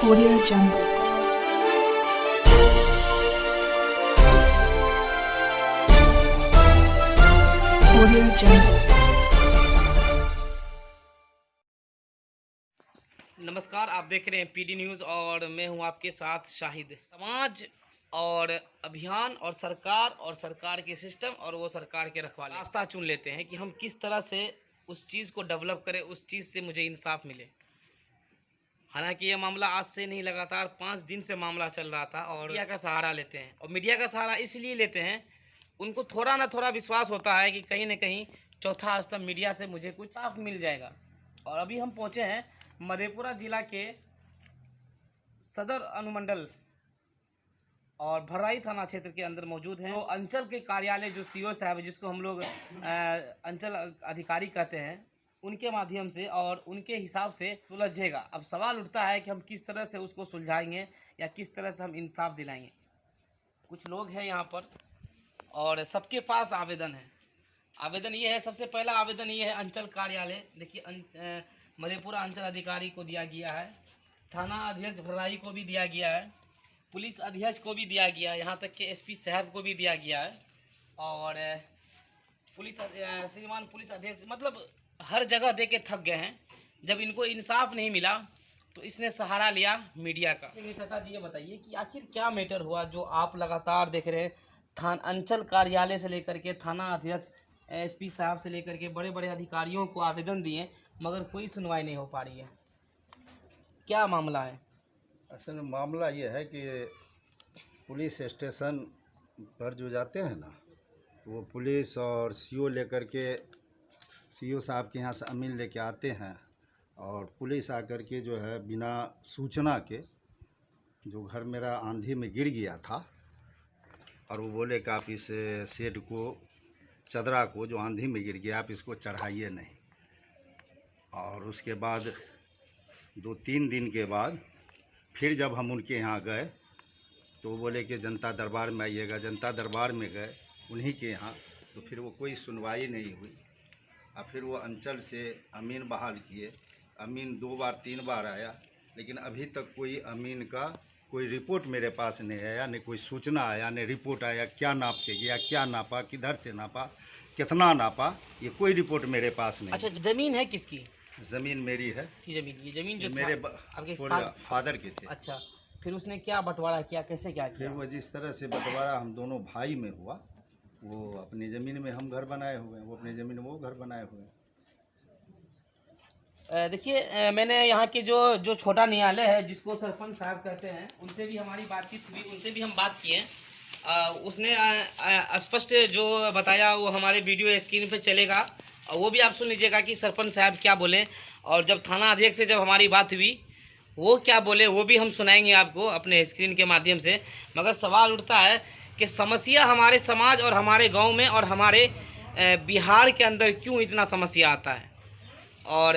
Audio Jungle. Audio Jungle. नमस्कार, आप देख रहे हैं पीडी न्यूज़ और मैं हूं आपके साथ शाहिद। समाज और अभियान और सरकार के सिस्टम और वो सरकार के रखवाले रास्ता चुन लेते हैं कि हम किस तरह से उस चीज़ को डेवलप करें, उस चीज़ से मुझे इंसाफ मिले। हालांकि ये मामला आज से नहीं, लगातार 5 दिन से मामला चल रहा था और मीडिया का सहारा लेते हैं। और मीडिया का सहारा इसलिए लेते हैं, उनको थोड़ा ना थोड़ा विश्वास होता है कि कहीं ना कहीं चौथा स्तंभ मीडिया से मुझे कुछ साफ मिल जाएगा। और अभी हम पहुँचे हैं मधेपुरा जिला के सदर अनुमंडल और भर्राई थाना क्षेत्र के अंदर मौजूद हैं। तो अंचल के कार्यालय जो सीओ साहब है, जिसको हम लोग अंचल अधिकारी कहते हैं, उनके माध्यम से और उनके हिसाब से सुलझेगा। अब सवाल उठता है कि हम किस तरह से उसको सुलझाएंगे या किस तरह से हम इंसाफ दिलाएंगे। कुछ लोग हैं यहाँ पर और सबके पास आवेदन है। आवेदन ये है, सबसे पहला आवेदन ये है अंचल कार्यालय। देखिए, मधेपुरा अंचल अधिकारी को दिया गया है, थाना अध्यक्ष भर्राई को भी दिया गया है, पुलिस अध्यक्ष को भी दिया गया है, यहाँ तक कि एसपी साहब को भी दिया गया है और श्रीमान पुलिस अध्यक्ष, मतलब हर जगह दे के थक गए हैं। जब इनको इंसाफ नहीं मिला तो इसने सहारा लिया मीडिया का। चाचा जी, ये बताइए कि आखिर क्या मैटर हुआ जो आप लगातार देख रहे हैं, अंचल कार्यालय से लेकर के थाना अध्यक्ष, एसपी साहब से लेकर के बड़े बड़े अधिकारियों को आवेदन दिए मगर कोई सुनवाई नहीं हो पा रही है। क्या मामला है? असल में मामला ये है कि पुलिस स्टेशन पर जो जाते हैं ना, तो वो पुलिस और सीओ लेकर के, सीओ साहब के यहाँ से अमीन लेके आते हैं और पुलिस आकर के जो है बिना सूचना के, जो घर मेरा आंधी में गिर गया था, और वो बोले कि आप इस शेड को, चदरा को जो आंधी में गिर गया, आप इसको चढ़ाइए नहीं। और उसके बाद 2-3 दिन के बाद फिर जब हम उनके यहाँ गए तो वो बोले कि जनता दरबार में आइएगा। जनता दरबार में गए उन्हीं के यहाँ, तो फिर वो कोई सुनवाई नहीं हुई। और फिर वो अंचल से अमीन बहाल किए। अमीन 2 बार 3 बार आया, लेकिन अभी तक कोई अमीन का कोई रिपोर्ट मेरे पास नहीं आया, न कोई सूचना आया, न रिपोर्ट आया। क्या नाप के गया, क्या नापा, किधर से नापा, कितना नापा, ये कोई रिपोर्ट मेरे पास नहीं। अच्छा, ज़मीन है किसकी? ज़मीन मेरी है। ये ज़मीन जो मेरे आपके फादर के थे। अच्छा, फिर उसने क्या बंटवारा किया, कैसे क्या किया? फिर वो जिस तरह से बंटवारा हम दोनों भाई में हुआ, वो अपनी ज़मीन में हम घर बनाए हुए हैं, वो अपनी ज़मीन में वो घर बनाए हुए हैं। देखिए, मैंने यहाँ के जो छोटा न्यायालय है, जिसको सरपंच साहब कहते हैं, उनसे भी हमारी बातचीत हुई, उनसे भी हम बात किए। उसने स्पष्ट जो बताया वो हमारे वीडियो स्क्रीन पे चलेगा और वो भी आप सुन लीजिएगा कि सरपंच साहब क्या बोले। और जब थाना अध्यक्ष से जब हमारी बात हुई, वो क्या बोले वो भी हम सुनाएंगे आपको अपने स्क्रीन के माध्यम से। मगर सवाल उठता है कि समस्या हमारे समाज और हमारे गांव में और हमारे बिहार के अंदर क्यों इतना समस्या आता है। और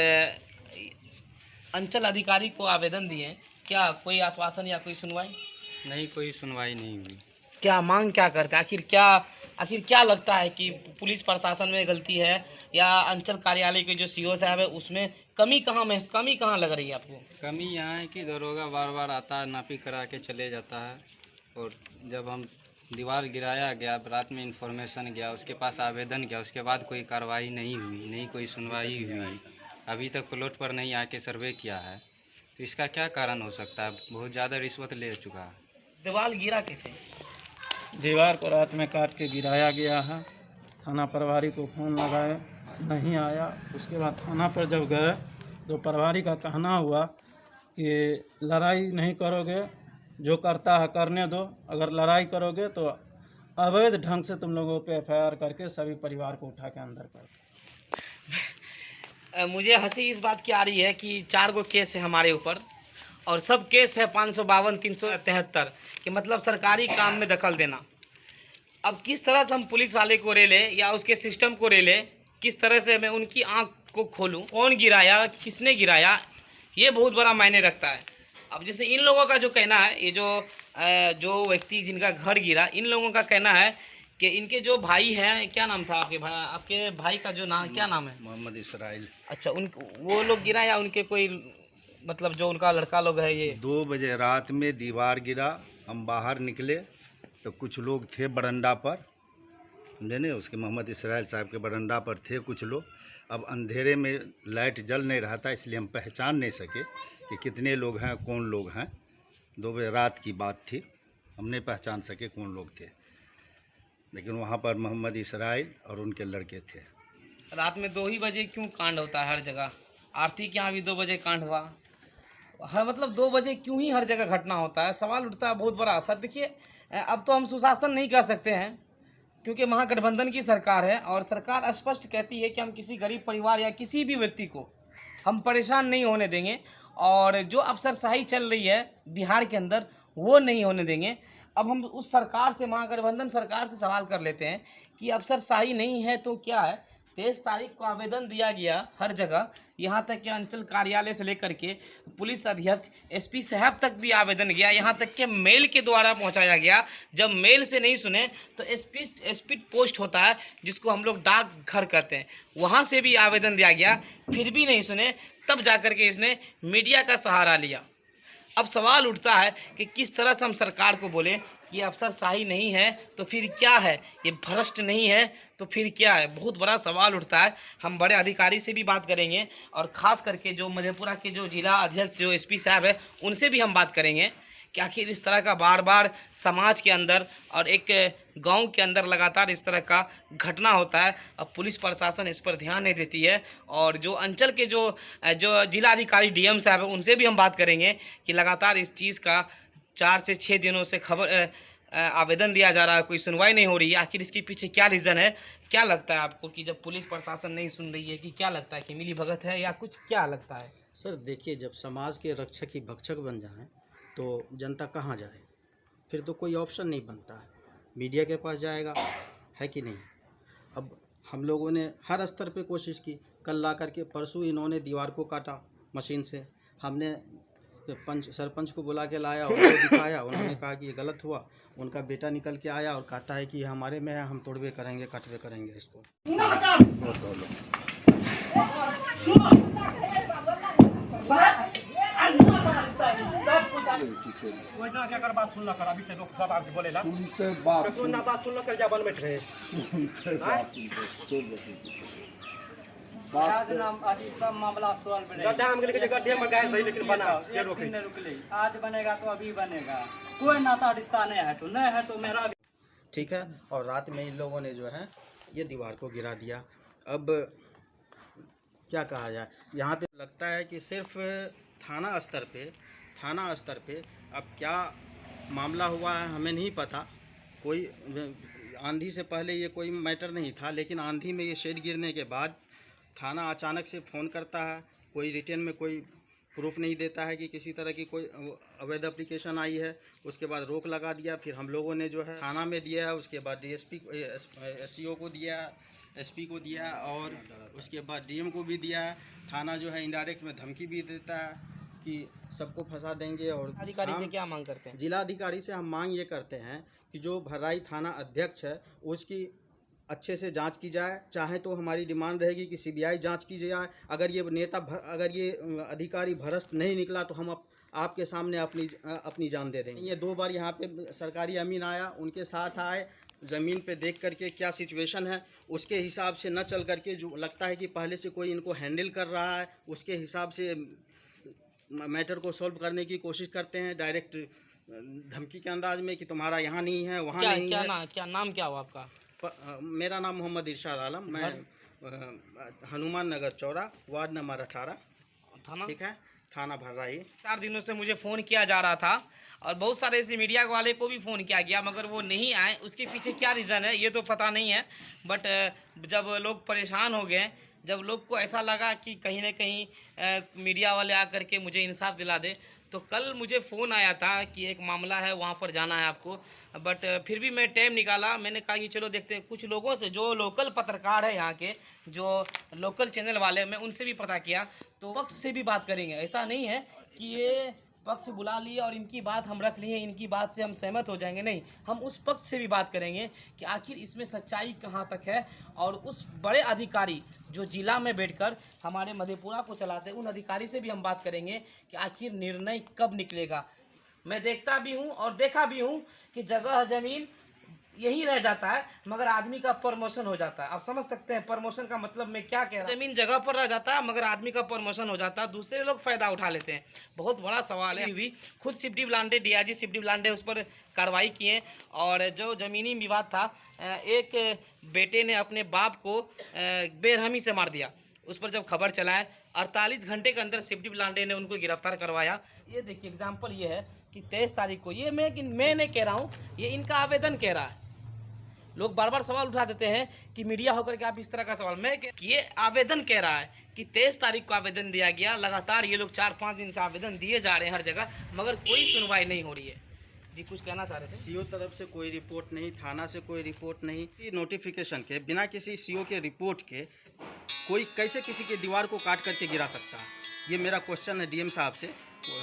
अंचल अधिकारी को आवेदन दिए, क्या कोई आश्वासन या कोई सुनवाई नहीं? कोई सुनवाई नहीं हुई। क्या मांग क्या करते हैं? आखिर क्या लगता है कि पुलिस प्रशासन में गलती है या अंचल कार्यालय के जो सीओ साहब है उसमें कमी कहाँ लग रही है आपको? कमी यहाँ है कि दरोगा बार बार आता है, नापी करा के चले जाता है। और जब हम दीवार गिराया गया, रात में इंफॉर्मेशन गया, उसके पास आवेदन गया, उसके बाद कोई कार्रवाई नहीं हुई, नहीं कोई सुनवाई हुई। अभी तक प्लॉट पर नहीं आके सर्वे किया है, तो इसका क्या कारण हो सकता है? बहुत ज़्यादा रिश्वत ले चुका है। दीवार गिरा कैसे? दीवार को रात में काट के गिराया गया है। थाना प्रभारी को फ़ोन लगाए, नहीं आया। उसके बाद थाना पर जब गए तो प्रभारी का कहना हुआ कि लड़ाई नहीं करोगे, जो करता है करने दो, अगर लड़ाई करोगे तो अवैध ढंग से तुम लोगों पे FIR करके सभी परिवार को उठा के अंदर कर। मुझे हंसी इस बात की आ रही है कि 4 गो केस है हमारे ऊपर और सब केस है 552, 373 कि मतलब सरकारी काम में दखल देना। अब किस तरह से हम पुलिस वाले को रेले या उसके सिस्टम को रेले, किस तरह से मैं उनकी आंख को खोलूं, कौन गिराया, किसने गिराया, ये बहुत बड़ा मायने रखता है। अब जैसे इन लोगों का जो कहना है, ये जो व्यक्ति जिनका घर गिरा, इन लोगों का कहना है कि इनके जो भाई हैं, क्या नाम था आपके भाई का जो नाम, क्या नाम है? मोहम्मद इसराइल। अच्छा, वो लोग गिरा या उनके कोई मतलब जो उनका लड़का लोग है ये? 2 बजे रात में दीवार गिरा, हम बाहर निकले तो कुछ लोग थे बरंडा पर, समझे नहीं, उसके मोहम्मद इसराइल साहब के बरंडा पर थे कुछ लोग। अब अंधेरे में लाइट जल नहीं रहा था, इसलिए हम पहचान नहीं सके कि कितने लोग हैं, कौन लोग हैं। 2 बजे रात की बात थी, हम नहीं पहचान सके कौन लोग थे, लेकिन वहाँ पर मोहम्मद इसराइल और उनके लड़के थे। रात में 2 ही बजे क्यों कांड होता है हर जगह? आरती के यहाँ भी 2 बजे कांड हुआ, हर मतलब 2 बजे क्यों ही हर जगह घटना होता है? सवाल उठता है बहुत बड़ा। सर देखिए, अब तो हम सुशासन नहीं कर सकते हैं क्योंकि महागठबंधन की सरकार है और सरकार स्पष्ट कहती है कि हम किसी गरीब परिवार या किसी भी व्यक्ति को हम परेशान नहीं होने देंगे, और जो अफसरशाही चल रही है बिहार के अंदर वो नहीं होने देंगे। अब हम उस सरकार से, महागठबंधन सरकार से सवाल कर लेते हैं कि अफसरशाही नहीं है तो क्या है? 23 तारीख को आवेदन दिया गया हर जगह, यहाँ तक कि अंचल कार्यालय से लेकर के पुलिस अध्यक्ष, एसपी साहब तक भी आवेदन गया, यहाँ तक कि मेल के द्वारा पहुँचाया गया। जब मेल से नहीं सुने तो स्पीड पोस्ट होता है जिसको हम लोग डाक घर कहते हैं, वहाँ से भी आवेदन दिया गया, फिर भी नहीं सुने। तब जा कर के इसने मीडिया का सहारा लिया। अब सवाल उठता है कि किस तरह से हम सरकार को बोले कि अफसरशाही नहीं है तो फिर क्या है, ये भ्रष्ट नहीं है तो फिर क्या है? बहुत बड़ा सवाल उठता है। हम बड़े अधिकारी से भी बात करेंगे और ख़ास करके जो मधेपुरा के जो जिला अध्यक्ष जो एसपी साहब है उनसे भी हम बात करेंगे कि आखिर इस तरह का बार बार समाज के अंदर और एक गांव के अंदर लगातार इस तरह का घटना होता है। अब पुलिस प्रशासन इस पर ध्यान नहीं देती है, और जो अंचल के जो जिला अधिकारी डीएम साहब है उनसे भी हम बात करेंगे कि लगातार इस चीज़ का 4 से 6 दिनों से खबर आवेदन दिया जा रहा है, कोई सुनवाई नहीं हो रही है। आखिर इसके पीछे क्या रीज़न है? क्या लगता है आपको कि जब पुलिस प्रशासन नहीं सुन रही है कि क्या लगता है कि मिली भगत है या कुछ क्या लगता है? सर देखिए, जब समाज के रक्षक ही भक्षक बन जाएं तो जनता कहाँ जाए? फिर तो कोई ऑप्शन नहीं बनता है, मीडिया के पास जाएगा, है कि नहीं? अब हम लोगों ने हर स्तर पे कोशिश की, कल ला करके परसों इन्होंने दीवार को काटा मशीन से, हमने सरपंच को बुला के लाया, उनको दिखाया, उन्होंने कहा कि ये गलत हुआ। उनका बेटा निकल के आया और कहता है कि हमारे में है, हम तोड़वे करेंगे, कटवे करेंगे इसको। क्या कर बात सुनना कर, अभी से लोग सब आगे बोलेला उनसे बात सुनना, बात सुनना कर, जा बन बैठ रहे आज नाम आज सब मामला सॉल्व बनेगा। गड्ढा हम के गड्ढे में गाय भाई, लेकिन बना ये रोके नहीं रुकले, आज बनेगा तो अभी बनेगा, कोई नाता रिश्ता नहीं है तो नहीं है तो मेरा। ठीक है। और रात में इन लोगों ने जो है ये दीवार को गिरा दिया। अब क्या कहा जाए, यहाँ पे लगता है कि सिर्फ थाना स्तर पे अब क्या मामला हुआ है हमें नहीं पता। कोई आंधी से पहले ये कोई मैटर नहीं था, लेकिन आंधी में ये शेड गिरने के बाद थाना अचानक से फ़ोन करता है, कोई रिटर्न में कोई प्रूफ नहीं देता है कि किसी तरह की कोई अवैध एप्लीकेशन आई है। उसके बाद रोक लगा दिया। फिर हम लोगों ने जो है थाना में दिया है, उसके बाद डीएसपी एससीओ को दिया, एसपी को दिया, और उसके बाद डीएम को भी दिया। थाना जो है इनडायरेक्ट में धमकी भी देता है कि सबको फंसा देंगे। और अधिकारी से क्या मांग करते हैं? जिला अधिकारी से हम मांग ये करते हैं कि जो भर्राई थाना अध्यक्ष है उसकी अच्छे से जांच की जाए। चाहे तो हमारी डिमांड रहेगी कि सीबीआई जांच की जाए। अगर ये नेता अगर ये अधिकारी भ्रष्ट नहीं निकला तो हम आपके सामने अपनी जान दे देंगे। ये 2 बार यहाँ पे सरकारी अमीन आया, उनके साथ आए, ज़मीन पे देख करके क्या सिचुएशन है उसके हिसाब से न चल करके, जो लगता है कि पहले से कोई इनको हैंडल कर रहा है उसके हिसाब से मैटर को सॉल्व करने की कोशिश करते हैं, डायरेक्ट धमकी के अंदाज में कि तुम्हारा यहाँ नहीं है, वहाँ नहीं है। क्या नाम क्या हुआ आपका? मेरा नाम मोहम्मद इरशाद आलम, मैं हनुमान नगर चौरा, वार्ड नंबर 18, थाना, ठीक है, थाना भर्राई। 4 दिनों से मुझे फ़ोन किया जा रहा था और बहुत सारे ऐसे मीडिया वाले को भी फ़ोन किया गया, मगर वो नहीं आए। उसके पीछे क्या रीज़न है ये तो पता नहीं है, बट जब लोग परेशान हो गए, जब लोग को ऐसा लगा कि कहीं ना कहीं मीडिया वाले आकर के मुझे इंसाफ दिला दे, तो कल मुझे फ़ोन आया था कि एक मामला है, वहाँ पर जाना है आपको। बट फिर भी मैं टाइम निकाला, मैंने कहा कि चलो देखते हैं। कुछ लोगों से जो लोकल पत्रकार है यहाँ के, जो लोकल चैनल वाले, मैं उनसे भी पता किया, तो वक्त से भी बात करेंगे। ऐसा नहीं है कि ये पक्ष बुला लिए और इनकी बात हम रख लिए, इनकी बात से हम सहमत हो जाएंगे, नहीं, हम उस पक्ष से भी बात करेंगे कि आखिर इसमें सच्चाई कहाँ तक है, और उस बड़े अधिकारी जो जिला में बैठकर हमारे मधेपुरा को चलाते हैं उन अधिकारी से भी हम बात करेंगे कि आखिर निर्णय कब निकलेगा। मैं देखता भी हूँ और देखा भी हूँ कि जगह ज़मीन यही रह जाता है मगर आदमी का प्रमोशन हो जाता है। आप समझ सकते हैं प्रमोशन का मतलब मैं क्या कह रहा हूँ। जमीन जगह पर रह जाता है मगर आदमी का प्रमोशन हो जाता है, दूसरे लोग फायदा उठा लेते हैं। बहुत बड़ा सवाल है। भी खुद शिवडी ब्लांडे, डीआईजी शिवडी ब्लांडे उस पर कार्रवाई किए और जो ज़मीनी विवाद था, एक बेटे ने अपने बाप को बेरहमी से मार दिया। उस पर जब खबर चलाए 48 घंटे के अंदर शिवडी ब्लांडे ने उनको गिरफ्तार करवाया। ये देखिए एग्जाम्पल ये है कि 23 तारीख को, ये मैं नहीं कह रहा हूँ, ये इनका आवेदन कह रहा है। लोग बार बार सवाल उठा देते हैं कि मीडिया होकर के आप इस तरह का सवाल, मैं ये आवेदन कह रहा है कि 23 तारीख को आवेदन दिया गया। लगातार ये लोग 4-5 दिन से आवेदन दिए जा रहे हैं हर जगह, मगर कोई सुनवाई नहीं हो रही है। जी कुछ कहना चाह रहे थे? सीओ तरफ से कोई रिपोर्ट नहीं, थाना से कोई रिपोर्ट नहीं, नोटिफिकेशन के बिना किसी सीओ के रिपोर्ट के कोई कैसे किसी के दीवार को काट करके गिरा सकता है? ये मेरा क्वेश्चन है डीएम साहब से।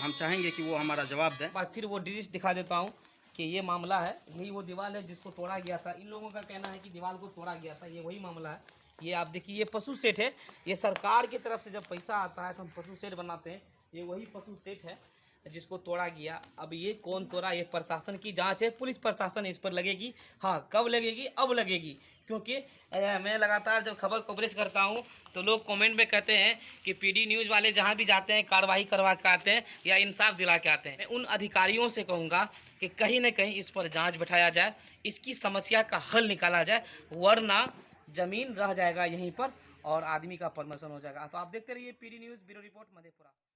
हम चाहेंगे कि वो हमारा जवाब दें। और फिर वो डिजिट दिखा देता हूँ कि ये मामला है, यही वो दीवार है जिसको तोड़ा गया था। इन लोगों का कहना है कि दीवार को तोड़ा गया था, ये वही मामला है। ये आप देखिए, ये पशु सेट है। ये सरकार की तरफ से जब पैसा आता है तो हम पशु सेट बनाते हैं, ये वही पशु सेट है जिसको तोड़ा गया। अब ये कौन तोड़ा, ये प्रशासन की जांच है, पुलिस प्रशासन इस पर लगेगी। हाँ, कब लगेगी? अब लगेगी, क्योंकि मैं लगातार जब खबर कवरेज करता हूँ तो लोग कमेंट में कहते हैं कि पीडी न्यूज़ वाले जहाँ भी जाते हैं कार्रवाई करवा के आते हैं या इंसाफ दिला के आते हैं। मैं उन अधिकारियों से कहूँगा कि कहीं ना कहीं इस पर जांच बैठाया जाए, इसकी समस्या का हल निकाला जाए, वरना ज़मीन रह जाएगा यहीं पर और आदमी का प्रमोशन हो जाएगा। तो आप देखते रहिए PD news, bureau report, Madhepura.